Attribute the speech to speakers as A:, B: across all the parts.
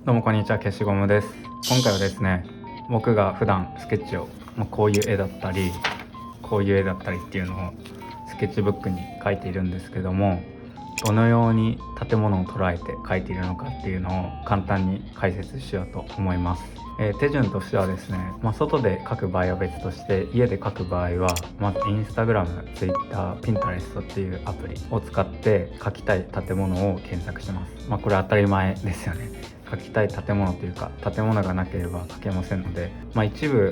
A: どうもこんにちは、消しゴムです。今回はですね、僕が普段スケッチを、こういう絵だったりこういう絵だったりっていうのをスケッチブックに描いているんですけども、どのように建物を捉えて描いているのかっていうのを簡単に解説しようと思います。手順としてはですね、外で描く場合は別として、家で描く場合はまずインスタグラム、ツイッター、ピンタレストっていうアプリを使って描きたい建物を検索します。これ当たり前ですよね。描きたい建物というか、建物がなければ描けませんので、一部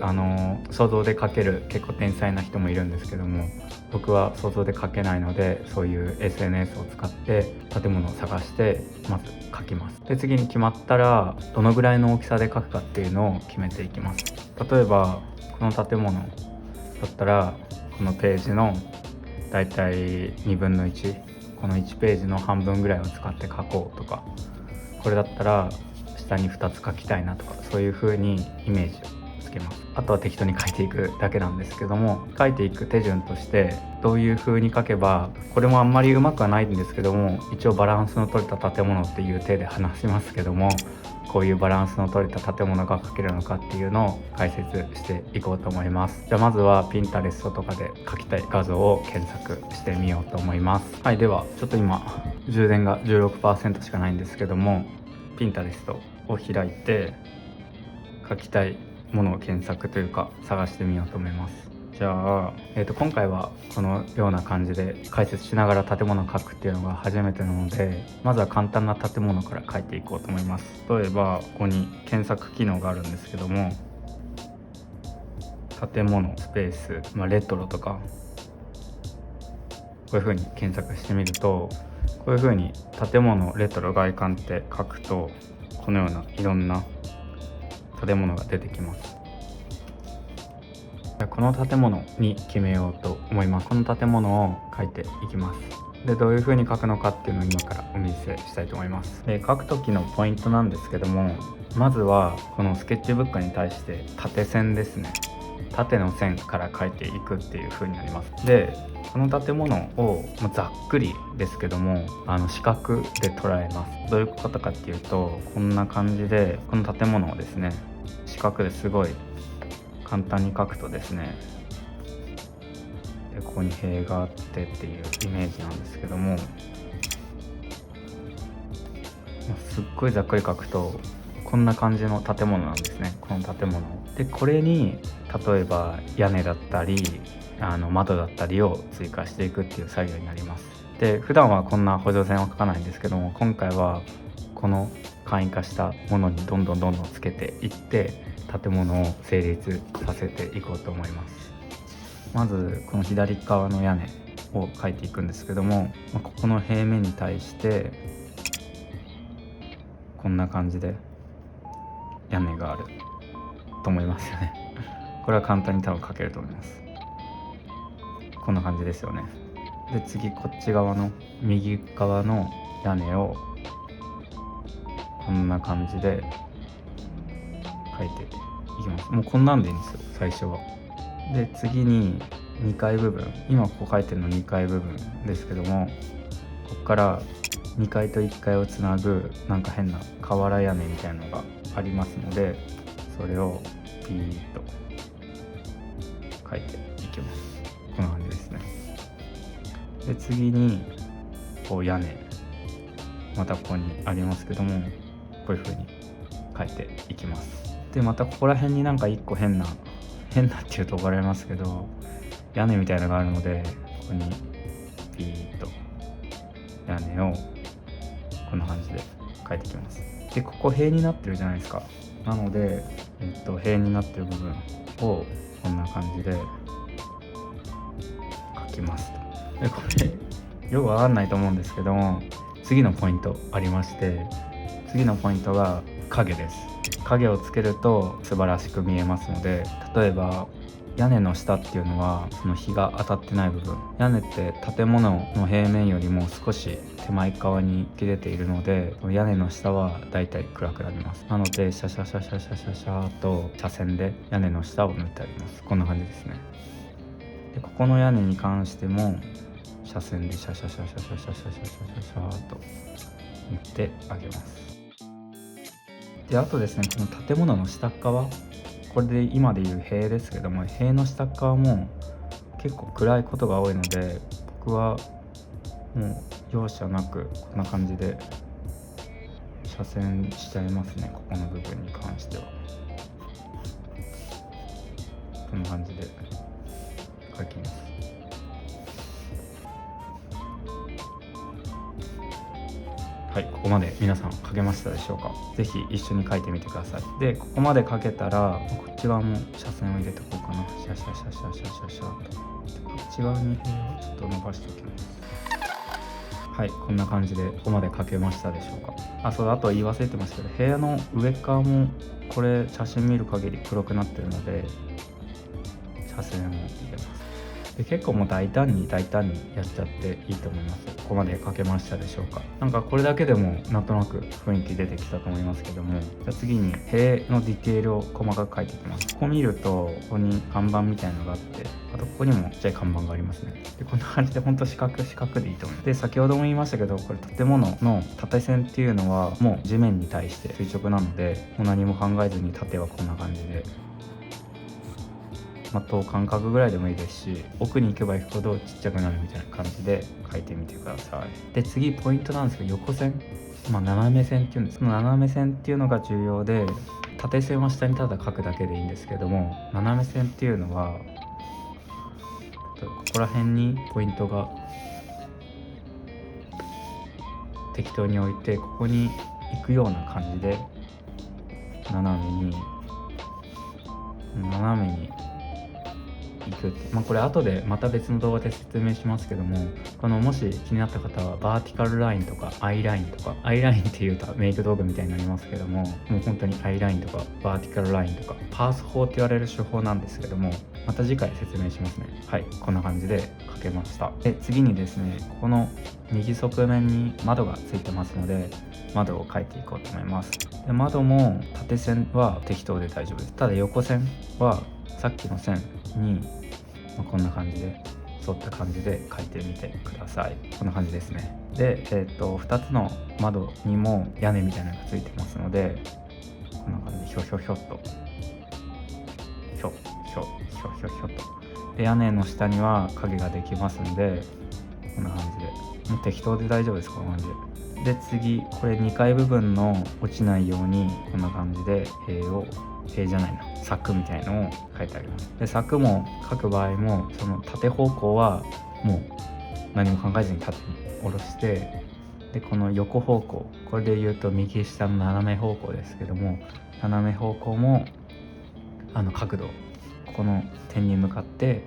A: 想像で描ける結構天才な人もいるんですけども、僕は想像で描けないので、そういう SNS を使って建物を探してまず描きます。で、次に決まったらどのぐらいの大きさで描くかっていうのを決めていきます。例えばこの建物だったら、このページのだいたい1/2、この1ページの半分ぐらいを使って描こうとか、これだったら下に2つ描きたいなとか、そういう風にイメージをつけます。あとは適当に描いていくだけなんですけども、描いていく手順としてどういう風に描けば、これもあんまりうまくはないんですけども、一応バランスの取れた建物っていう体で話しますけども、こういうバランスの取れた建物が描けるのかっていうのを解説していこうと思います。じゃあまずはピンタレストとかで描きたい画像を検索してみようと思います。はい、ではちょっと今充電が 16% しかないんですけども、ピンタレストを開いて描きたいものを検索というか探してみようと思います。じゃあ、今回はこのような感じで解説しながら建物を描くっていうのが初めてなので、まずは簡単な建物から描いていこうと思います。例えばここに検索機能があるんですけども、建物スペース、レトロとかこういう風に検索してみると、こういう風に建物レトロ外観って書くと、このようないろんな建物が出てきます。この建物に決めようと思います。この建物を描いていきます。で、どういう風に描くのかっていうのを今からお見せしたいと思います。で、描く時のポイントなんですけども、まずはこのスケッチブックに対して縦線ですね、縦の線から描いていくっていう風になります。で、この建物をざっくりですけども四角で捉えます。どういうことかっていうと、こんな感じでこの建物をですね、四角ですごい簡単に描くとですね、でここに塀があってっていうイメージなんですけども、すっごいざっくり描くとこんな感じの建物なんですね。この建物で、これに例えば屋根だったり窓だったりを追加していくっていう作業になります。で、普段はこんな補助線は描かないんですけども、今回はこの簡易化したものにどんどんつけていって建物を成立させていこうと思います。まずこの左側の屋根を描いていくんですけども、ここの平面に対してこんな感じで屋根があると思いますよね。これは簡単に多分描けると思います。こんな感じですよね。で、次こっち側の右側の屋根をこんな感じで描いていきます。もうこんなんでいいんですよ、最初は。で、次に2階部分、今ここ描いてるの2階部分ですけども、ここから2階と1階をつなぐなんか変な瓦屋根みたいなのがありますので、それをピーッと描いていきます。こんな感じですね。で、次にこう屋根、またここにありますけども、こういう風に描いていきます。で、またここら辺になんか1個変なっていうと怒られますけど、屋根みたいなのがあるので、ここにピーッと屋根をこんな感じで描いていきます。で、ここ塀になってるじゃないですか。なので、塀になってる部分をこんな感じで描きますと。で、これよくわかんないと思うんですけども、次のポイントありまして、次のポイントが影です。影をつけると素晴らしく見えますので、例えば屋根の下っていうのはその日が当たってない部分、屋根って建物の平面よりも少し手前側に突き出ているので、屋根の下はだいたい暗くなります。なのでシャシャシャシャシャシャシャーと斜線で屋根の下を塗ってあります。こんな感じですね。で、ここの屋根に関しても斜線でシャシャシャシャシャシャシャシャシャシャシャーと塗ってあげます。であとですね、この建物の下っ側、これで今でいう塀ですけども、塀の下っ側も結構暗いことが多いので、僕はもう容赦なくこんな感じで車線しちゃいますね。ここの部分に関してはこんな感じで書きます。はい、ここまで皆さん書けましたでしょうか。ぜひ一緒に書いてみてください。でここまで書けたら、こっち側も車線を入れておこうかな。シャシャシャシャシャシャシャと、こっち側にちょっと伸ばしておきます。はい、こんな感じでここまで書けましたでしょうか。あと言い忘れてましたけど、部屋の上側もこれ写真見る限り黒くなってるので、車線を入れます。で結構もう大胆にやっちゃっていいと思います。ここまで書けましたでしょうか。なんかこれだけでもなんとなく雰囲気出てきたと思いますけども、じゃあ次に塀のディテールを細かく書いていきます。ここ見ると、ここに看板みたいなのがあって、あとここにもちっちゃい看板がありますね。でこんな感じでほんと四角でいいと思います。で先ほども言いましたけど、これ建物の縦線っていうのはもう地面に対して垂直なので、もう何も考えずに縦はこんな感じで、等間隔ぐらいでもいいですし、奥に行けば行くほどちっちゃくなるみたいな感じで書いてみてください。で次ポイントなんですけど、横線、斜め線っていうんです。その斜め線っていうのが重要で、縦線は下にただ書くだけでいいんですけども、斜め線っていうのはここら辺にポイントが適当に置いて、ここに行くような感じで斜めに行くって、これ後でまた別の動画で説明しますけども、もし気になった方はバーティカルラインとかアイラインっていうとメイク道具みたいになりますけども、もう本当にアイラインとかバーティカルラインとかパース法って言われる手法なんですけども、また次回説明しますね。はい、こんな感じで書けました。で次にですね、ここの右側面に窓がついてますので、窓を書いていこうと思います。で窓も縦線は適当で大丈夫です。ただ横線はさっきの線に、こんな感じで沿った感じで書いてみてください。こんな感じですね。で、2つの窓にも屋根みたいなのがついてますので、こんな感じでひょっとで、屋根の下には影ができますので、こんな感じでもう適当で大丈夫です。こんな感じで。で次、これ2階部分の落ちないようにこんな感じで柵みたいのを書いてあります。で柵も書く場合も、その縦方向はもう何も考えずに縦に下ろして、でこの横方向、これで言うと右下の斜め方向ですけども、斜め方向も角度、ここの点に向かって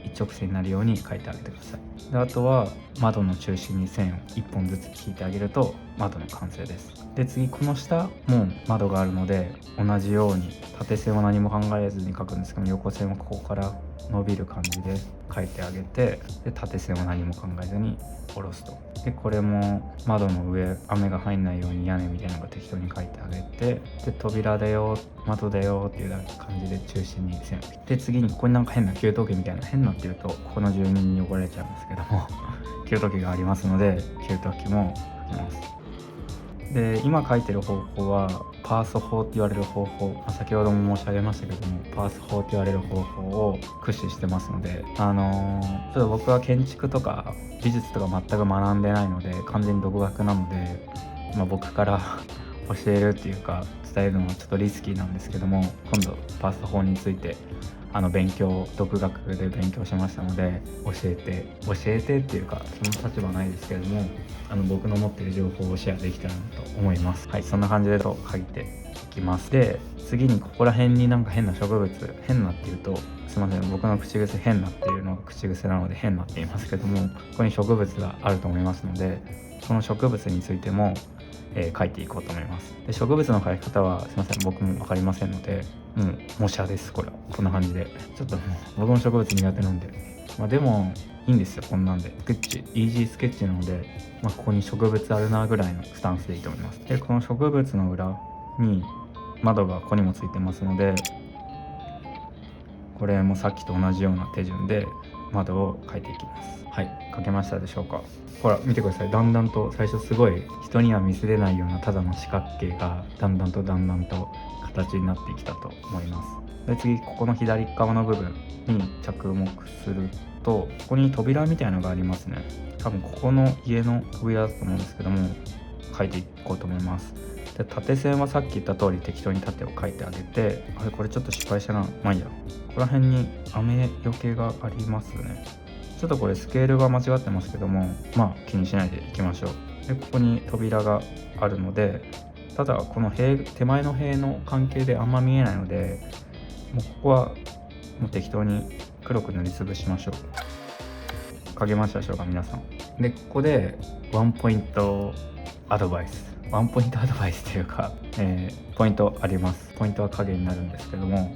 A: 一直線になるように書いてあげてください。であとは窓の中心に線を1本ずつ引いてあげると窓の完成です。で次、この下も窓があるので、同じように縦線は何も考えずに書くんですけど、横線はここから伸びる感じで書いてあげて、で縦線は何も考えずに下ろすと。でこれも窓の上、雨が入んないように屋根みたいなのが適当に書いてあげて、で扉だよ、窓だよっていう感じで中心に線を引いて、次にここになんか変な給湯器みたいな、変なっていうとここの住人に怒られちゃうんですけども給湯器がありますので、給湯器も書きます。で今書いてる方法はパース法って言われる方法、先ほども申し上げましたけども、パース法って言われる方法を駆使してますので、ちょっと僕は建築とか美術とか全く学んでないので、完全に独学なので、僕から教えるっていうか伝えるのはちょっとリスキーなんですけども、今度パース法について独学で勉強しましたので、教えてっていうか、その立場ないですけれども、僕の持っている情報をシェアできたらなと思います。はい、そんな感じで書いていきます。で次にここら辺になんか変な植物、変なっていうとすいません、僕の口癖変なっていうのが口癖なので変なって言いますけども、ここに植物があると思いますので、その植物についても書いていこうと思います。で植物の書き方はすいません、僕も分かりませんので、模写です。これはこんな感じで、ちょっと僕も植物苦手なんで、でもいいんですよ、こんなんでイージースケッチなので、ここに植物あるなぐらいのスタンスでいいと思います。でこの植物の裏に窓がここにもついてますので、これもさっきと同じような手順で窓を描いていきます。はい、描けましたでしょうか。ほら見てください。だんだんと最初すごい人には見せれないようなただの四角形がだんだんと形になってきたと思います。で次ここの左側の部分に着目すると、ここに扉みたいなのがありますね。多分ここの家の扉だと思うんですけども、描いていこうと思います。で縦線はさっき言った通り適当に縦を描いてあげて、あれこれちょっと失敗したな、まあいいや。ここら辺に雨よけがありますね。ちょっとこれスケールが間違ってますけども、まあ気にしないでいきましょう。でここに扉があるので、ただこの手前の塀の関係であんま見えないので、もうここはもう適当に黒く塗りつぶしましょう。描けましたでしょうか皆さん。でここでワンポイントアドバイスというか、ポイントあります。ポイントは影になるんですけども、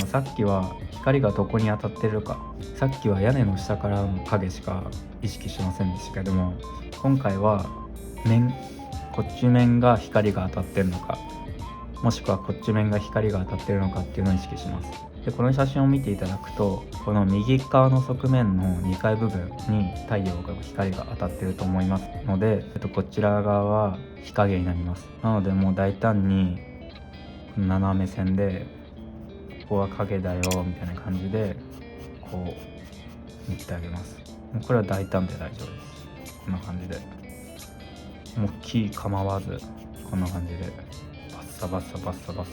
A: さっきは光がどこに当たってるか、さっきは屋根の下からの影しか意識しませんでしたけども、今回はこっち面が光が当たってるのか、もしくはこっち面が光が当たってるのかっていうのを意識します。でこの写真を見ていただくと、この右側の側面の2階部分に光が当たってると思いますので、こちら側は日陰になります。なのでもう大胆に斜め線でここは影だよみたいな感じでこう塗ってあげます。もうこれは大胆で大丈夫です。こんな感じでもう木構わずこんな感じでバッサバッサと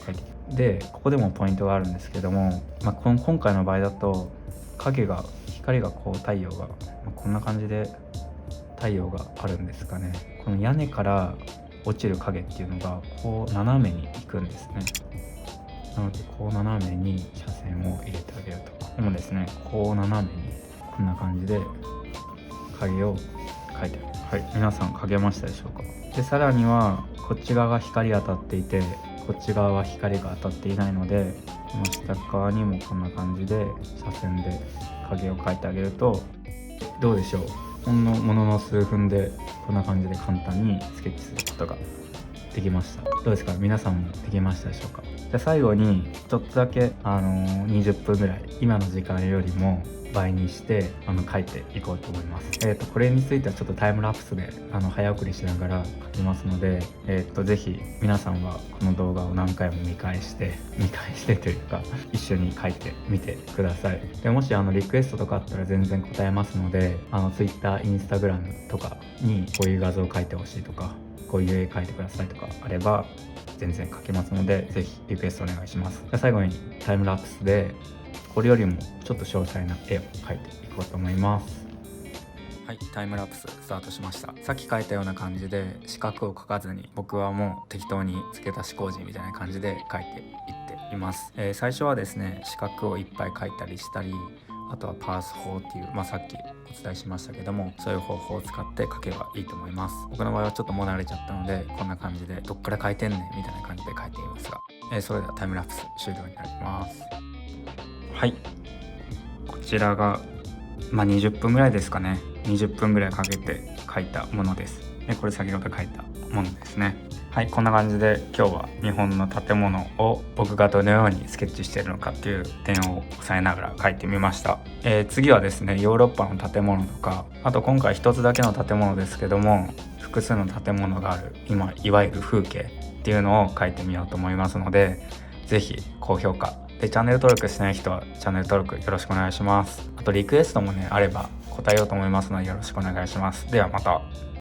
A: 描いて、でここでもポイントがあるんですけども、今回の場合だと光がこう太陽が、こんな感じで太陽があるんですかね。この屋根から落ちる影っていうのがこう斜めに行くんですね。なのでこう斜めに車線を入れてあげると。ここもですね、こう斜めにこんな感じで影を描いてあげる。はい、皆さん描けましたでしょうか。でさらにはこっち側が光当たっていて、こっち側は光が当たっていないので、この下側にもこんな感じで車線で影を描いてあげると、どうでしょう。ほんのものの数分でこんな感じで簡単にスケッチすることができました。どうですか、皆さんもできましたでしょうか。じゃあ最後にちょっとだけ、20分ぐらい今の時間よりも倍にして書いていこうと思います。これについてはちょっとタイムラプスで早送りしながら書きますので、ぜひ皆さんはこの動画を何回も見返してというか一緒に書いてみてください。でもしリクエストとかあったら全然答えますので、Twitter、Instagram とかにこういう画像を描いてほしいとか、こういう絵描いてくださいとかあれば全然描けますので、ぜひリクエストお願いします。最後にタイムラプスでこれよりもちょっと詳細な絵を描いていこうと思います。はい、タイムラプススタートしました。さっき描いたような感じで四角を描かずに、僕はもう適当に付け足し工事みたいな感じで描いていっています。最初はですね、四角をいっぱい描いたりしたり、あとはパース法っていう、さっきお伝えしましたけども、そういう方法を使って描けばいいと思います。僕の場合はちょっともう慣れちゃったので、こんな感じでどっから描いてんねんみたいな感じで描いていますが、それではタイムラプス終了になります。はい、こちらが20分ぐらいですかね。20分ぐらいかけて描いたものです。これ先ほど描いたものですね。はい、こんな感じで今日は日本の建物を僕がどのようにスケッチしているのかっていう点を押さえながら描いてみました。次はですね、ヨーロッパの建物とか、あと今回一つだけの建物ですけども、複数の建物がある今いわゆる風景っていうのを描いてみようと思いますので、ぜひ高評価で、チャンネル登録してない人はチャンネル登録よろしくお願いします。あとリクエストもねあれば答えようと思いますのでよろしくお願いします。ではまた。